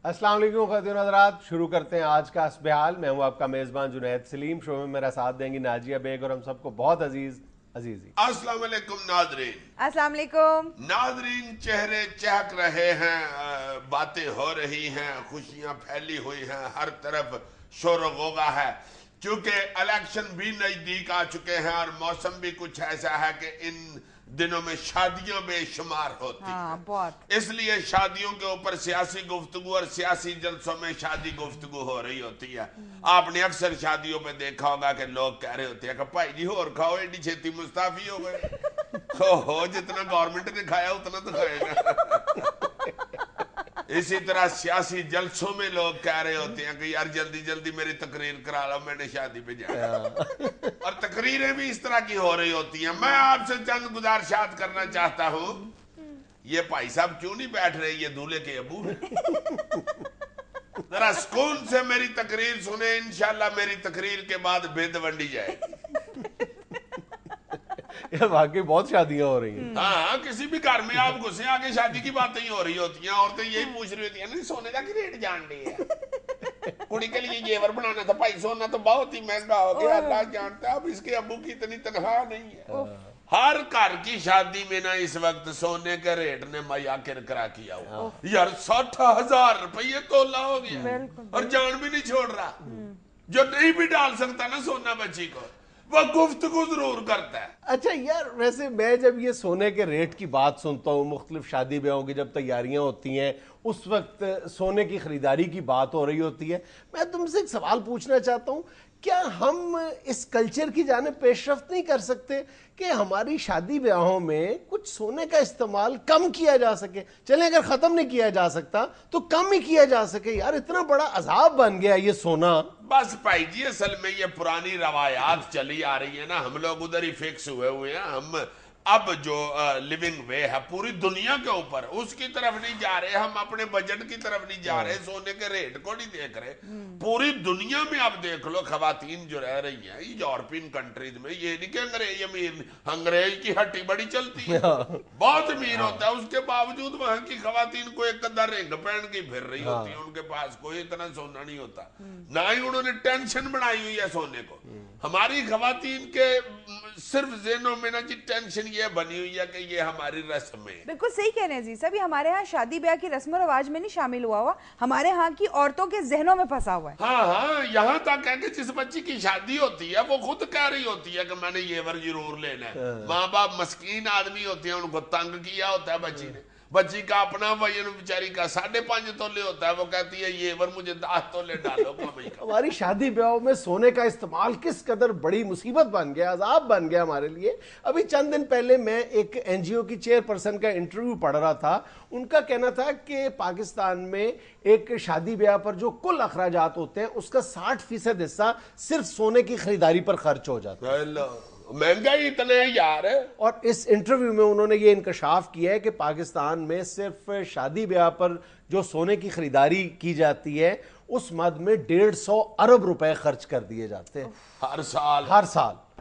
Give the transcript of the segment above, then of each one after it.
अस्सलाम वालेकुम ख़वातीन हज़रात, शुरू करते हैं आज का अस्बहाल। मैं हूं आपका मेज़बान जुनैद सलीम। शो में मेरा साथ देंगी नाजिया बेग और हम सबको बहुत अजीज़ी। अस्सलाम वालेकुम नादरीन। अस्सलाम वालेकुम नादरीन, चेहरे चहक रहे हैं, बातें हो रही हैं, खुशियां फैली हुई हैं, हर तरफ शोर गोगा है। क्योंकि इलेक्शन भी नजदीक आ चुके हैं और मौसम भी कुछ ऐसा है कि इन दिनों में शादियां बेशुमार होती हैं। बहुत इसलिए शादियों के ऊपर सियासी गुफ्तगू और सियासी जलसों में शादी गुफ्तगू हो रही होती है। आपने अक्सर शादियों में देखा होगा कि लोग कह रहे होते हैं कि भाई जी होर खाओ, एडी छेती मुस्ताफी हो गए। हो जितना गवर्नमेंट ने खाया उतना तो खाएगा। इसी तरह सियासी जलसों में लोग कह रहे होते हैं कि यार जल्दी जल्दी मेरी तकरीर करा लो, मैंने शादी पे जाना। और तकरीरें भी इस तरह की हो रही होती हैं। मैं आपसे चंद गुजारिशात करना चाहता हूँ। ये भाई साहब क्यों नहीं बैठ रहे, ये दूल्हे के अबू हैं। जरा सुकून से मेरी तकरीर सुने, इंशाल्लाह मेरी तकरीर के बाद बेद वंडी जाएगी। ये वाकई बहुत शादियां हो रही हैं। हाँ, किसी भी घर में आप घुसे आगे शादी की बातें ही हो रही होती हैं। औरतें यही पूछ रही होती हैं, नहीं सोने का रेट जान रही है, कुड़ी के लिए जेवर बनाना था, भाई सोना तो बहुत ही महंगा हो गया, अल्लाह जानता है। अब इसके अब्बू की इतनी तनख्वाह नहीं है। हर घर की शादी में ना इस वक्त सोने के रेट ने मैया किरकिरा किया हुआ। यार 60,000 रुपये तोला हो गया और जान भी नहीं छोड़ रहा। जो नहीं भी डाल सकता ना सोना बच्ची को, वो गुफ्तगू जरूर करता है। अच्छा यार, वैसे मैं जब ये सोने के रेट की बात सुनता हूँ, मुख्तलिफ शादी ब्याहों की जब तैयारियां होती हैं, उस वक्त सोने की खरीदारी की बात हो रही होती है, मैं तुमसे एक सवाल पूछना चाहता हूँ, क्या हम इस कल्चर की जाने पेशरफ्त नहीं कर सकते कि हमारी शादी ब्याहों में कुछ सोने का इस्तेमाल कम किया जा सके? चले अगर ख़त्म नहीं किया जा सकता तो कम ही किया जा सके। यार इतना बड़ा अजाब बन गया ये सोना। बस भाई जी, असल में ये पुरानी रवायात चली आ रही है ना, हम लोग उधर ही फिक्स हुए हैं। हम अब जो लिविंग वे है पूरी दुनिया के ऊपर, उसकी तरफ नहीं जा रहे, हम अपने बजट की तरफ नहीं जा रहे, सोने के रेट को नहीं देख रहे। पूरी दुनिया में आप देख लो, खवातीन जो रह रही हैं यूरोपियन कंट्रीज में, ये नहीं कि अंग्रेज अमीर, अंग्रेज की हट्टी बड़ी चलती है, बहुत अमीर होता है, उसके बावजूद वहां की खवातीन को एक कदर रिंग पहन के फिर रही होती है। उनके पास कोई इतना सोना नहीं होता, ना ही उन्होंने टेंशन बनाई हुई है सोने को। हमारी खवातीन के सिर्फ ज़हनों में ना जी टेंशन ये बनी हुई है कि ये हमारी रस्म है। बिल्कुल सही कह रहे हैं जी साहब, ये हमारे यहाँ शादी ब्याह की रस्म और रिवाज में नहीं शामिल हुआ, हमारे यहाँ की औरतों के जहनों में फंसा हुआ है। हाँ, यहाँ तक है कि जिस बच्ची की शादी होती है वो खुद कह रही होती है कि मैंने ये वर जरूर लेना है। माँ बाप मस्कीन आदमी होते हैं, उनको तंग किया होता है बच्ची ने। बच्ची का अपना वजन बेचारी का 5.5 तोले होता है, वो कहती है ये वर मुझे 10 तोले डालो। हमारी शादी ब्याहों में सोने का इस्तेमाल किस कदर बड़ी मुसीबत बन गया, अजाब बन गया हमारे लिए। अभी चंद दिन पहले मैं एक एनजीओ की चेयरपर्सन का इंटरव्यू पढ़ रहा था। उनका कहना था कि पाकिस्तान में एक शादी ब्याह पर जो कुल अखराजात होते हैं उसका 60% हिस्सा सिर्फ सोने की खरीदारी पर खर्च हो जाता है। महंगाई इतने यार है। और इस इंटरव्यू में उन्होंने ये इंकशाफ किया है कि पाकिस्तान में सिर्फ शादी ब्याह पर जो सोने की खरीदारी की जाती है उस मद में 150 अरब रुपए खर्च कर दिए जाते हैं हर साल।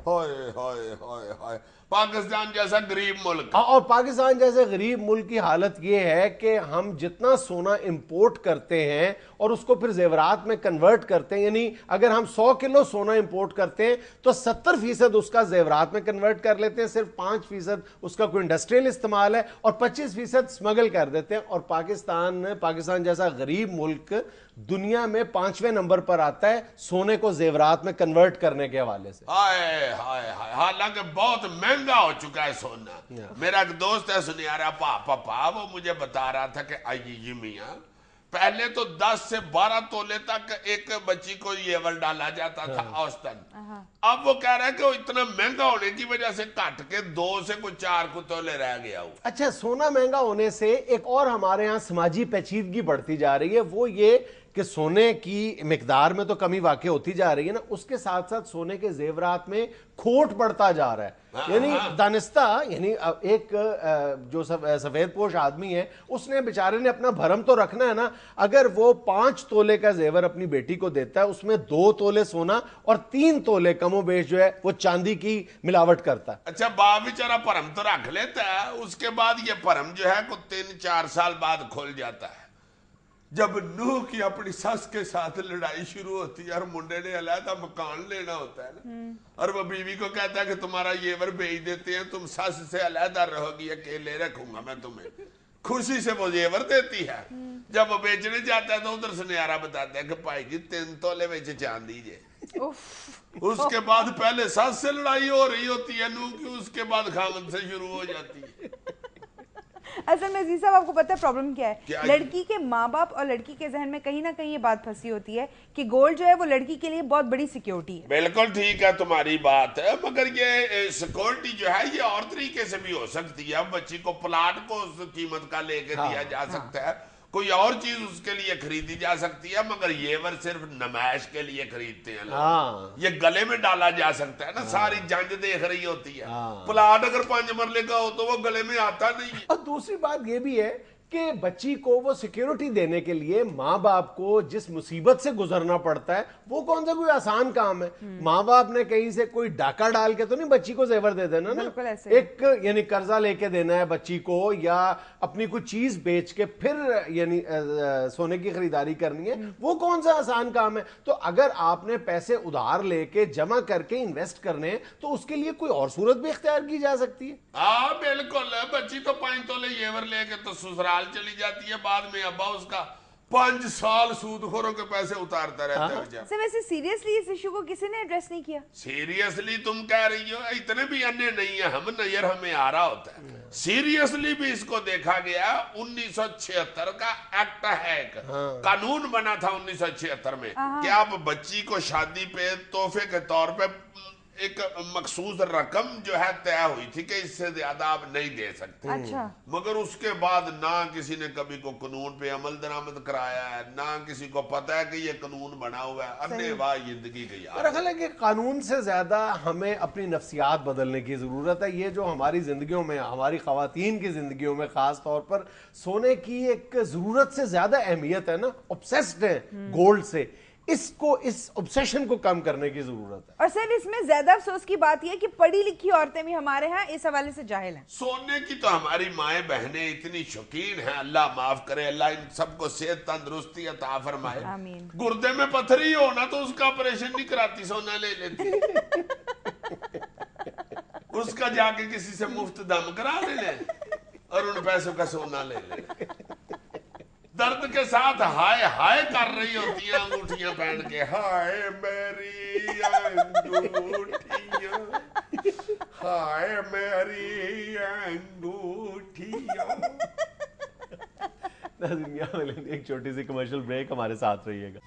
हाय हाय हाय हाय, पाकिस्तान जैसा गरीब मुल्क। और पाकिस्तान जैसे गरीब मुल्क की हालत ये है कि हम जितना सोना इंपोर्ट करते हैं और उसको फिर जेवरात में कन्वर्ट करते हैं, यानी अगर हम 100 किलो सोना इंपोर्ट करते हैं तो 70% उसका जेवरात में कन्वर्ट कर लेते हैं, सिर्फ 5% उसका कोई इंडस्ट्रियल इस्तेमाल है और 25% स्मगल कर देते हैं। और पाकिस्तान जैसा गरीब मुल्क दुनिया में 5वें नंबर पर आता है सोने को जेवरात में कन्वर्ट करने के हवाले से। हाय हाय हाय, हालांकि बहुत महंगा हो चुका है सोना। मेरा एक दोस्त है सुनियारा पापा, वो मुझे बता रहा था कि आइए मियां, पहले तो 10 से 12 तोले तक एक बच्ची को येवर डाला जाता था औसतन। अब वो कह रहा है कि वो इतना महंगा होने की वजह से घट के 2 से कुछ 4 तोले रह गया हुआ। अच्छा, सोना महंगा होने से एक और हमारे यहाँ समाजी पेचीदगी बढ़ती जा रही है, वो ये कि सोने की मिकदार में तो कमी वाकई होती जा रही है ना, उसके साथ साथ सोने के जेवरात में खोट बढ़ता जा रहा है। यानी दानिस्ता, यानी एक जो सफेद पोश आदमी है, उसने बेचारे ने अपना भरम तो रखना है ना। अगर वो 5 तोले का जेवर अपनी बेटी को देता है, उसमें 2 तोले सोना और 3 तोले कमोबेश जो है वो चांदी की मिलावट करता है। अच्छा, बाप बेचारा भरम तो रख लेता है, उसके बाद ये भरम जो है को 3-4 साल बाद खुल जाता है। جب نوح کی اپنی سس کے ساتھ لڑائی شروع ہوتی ہے اور منڈے نے علیحدہ مکان لینا ہوتا ہے نا، اور وہ بیوی کو کہتا ہے کہ تمہارا ییور بیچ دیتے ہیں، تم سس سے علیحدہ رہو گی، اکیلے رکھوں گا میں تمہیں، خوشی سے وہ ییور دیتی ہے۔ جب وہ بیچنے جاتا ہے تو ادھر سے نیارہ بتاتا ہے کہ بھائی جی 3 تولے وچ چاندی جے۔ اس کے بعد پہلے سس سے لڑائی ہو رہی ہوتی ہے نوح کی، اس کے بعد خاوند سے شروع ہو جاتی ہے۔ اصل میں عزیز صاحب آپ کو پتہ ہے پرابلم کیا ہے؟ کیا؟ لڑکی کے ماں باپ اور لڑکی کے ذہن میں کہیں نہ کہیں یہ بات پھنسی ہوتی ہے کہ گولڈ جو ہے وہ لڑکی کے لیے بہت بڑی سیکیورٹی ہے۔ بالکل ٹھیک ہے تمہاری بات ہے، مگر یہ سیکورٹی جو ہے یہ اور طریقے سے بھی ہو سکتی ہے۔ بچی کو پلاٹ کو اس قیمت کا لے کے دیا جا سکتا ہے، کوئی اور چیز اس کے لیے خریدی جا سکتی ہے، مگر ییور صرف نمائش کے لیے خریدتے ہیں لوگ۔ یہ گلے میں ڈالا جا سکتا ہے نا، ساری جنگ دیکھ رہی ہوتی ہے، پلاٹ اگر 5 مرلے کا ہو تو وہ گلے میں آتا نہیں ہے۔ اور دوسری بات یہ بھی ہے کہ بچی کو وہ سیکیورٹی دینے کے لیے ماں باپ کو جس مصیبت سے گزرنا پڑتا ہے وہ کون سا کوئی آسان کام ہے۔ ماں باپ نے کہیں سے کوئی ڈاکہ ڈال کے تو نہیں بچی کو زیور دے دینا نا، ایک یعنی قرضہ لے کے دینا ہے بچی کو، یا اپنی کوئی چیز بیچ کے پھر یعنی سونے کی خریداری کرنی ہے، وہ کون سا آسان کام ہے۔ تو اگر آپ نے پیسے ادھار لے کے جمع کر کے انویسٹ کرنے ہیں تو اس کے لیے کوئی اور صورت بھی اختیار کی جا سکتی ہے۔ ہاں بالکل، بچی تو 5 تولے ییور لے کے تو سسرال چلی جاتی ہے، بعد میں ابا اس کا 5 سال سود خوروں کے پیسے اتارتا رہتا ہے۔ سر ویسے سیریسلی اس ایشو کو کسی نے ایڈریس نہیں کیا؟ سیریسلی تم کہہ رہی ہو، اتنے بھی انے نہیں ہیں ہم، نظر ہمیں آ رہا ہوتا ہے۔ سیریسلی بھی اس کو دیکھا گیا، 1976 کا ایکٹ ہے، ایک قانون بنا تھا 1976 میں کہ آپ بچی کو شادی پہ تحفے کے طور پہ ایک مخصوص رقم جو ہے طے ہوئی تھی کہ اس سے زیادہ آپ نہیں دے سکتے، مگر اس کے بعد نہ کسی نے کبھی کو قانون پہ عمل درآمد کرایا ہے، نہ کسی کو پتہ ہے کہ یہ قانون بنا ہوا ہے۔ انے واہ زندگی کی یار، میرا خیال ہے کہ قانون سے زیادہ ہمیں اپنی نفسیات بدلنے کی ضرورت ہے۔ یہ جو ہماری زندگیوں میں، ہماری خواتین کی زندگیوں میں خاص طور پر سونے کی ایک ضرورت سے زیادہ اہمیت ہے نا، obsessed ہے گولڈ سے، اس obsession کو کم کرنے کی ضرورت ہے۔ اور سر اس میں زیادہ افسوس کی بات یہ ہے کہ پڑھی لکھی عورتیں بھی ہمارے ہاں اس حوالے سے جاہل ہیں۔ سونے کی تو ہماری مائیں بہنیں اتنی شوقین ہیں، اللہ معاف کرے، اللہ ان سب کو صحت تندرستی عطا فرمائے۔ آمین۔ گردے میں پتھری ہونا تو اس کا آپریشن نہیں کراتی، سونا لے لیتی، اس کا جا کے کسی سے مفت دم کرا لے لیں اور ان پیسوں کا سونا لے لیں۔ درد کے ساتھ ہائے ہائے کر رہی ہوتی ہیں انگوٹھیاں پہن کے، ہائے میری انگوٹھیاں، ہائے میری انگوٹھیاں۔ ناظرین، یہاں ملیں گے ایک چھوٹی سی کمرشل بریک، ہمارے ساتھ رہیے گا۔